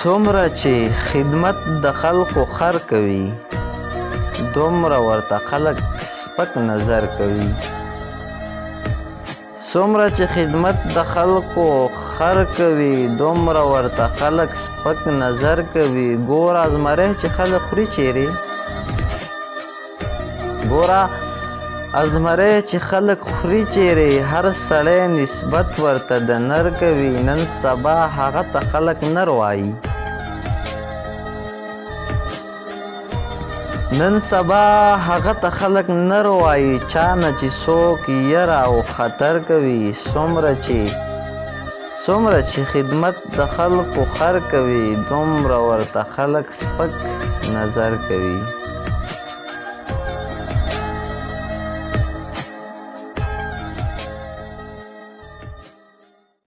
څومره چې خدمت د خلکو خر کوي دومره ورته خلک سپک نظر کوي. څومره چې خدمت د خلکو خر کوي دومره ورته خلک سپک نظر کوي. ګوره زمری چې خلک خوري چیرې، ګوره ازمری چې خلک خوري چیرې، هر سړی نسبت ورته د نر کوي. نن سبا هغه ته خلک نر وایي، نن سبا هغه ته خلک نر وایي. چا نه چې څوک یره او خطر کوي. څومره چې خدمت د خلکو خر کوي دومره ورته خلک سپک نظر کوي.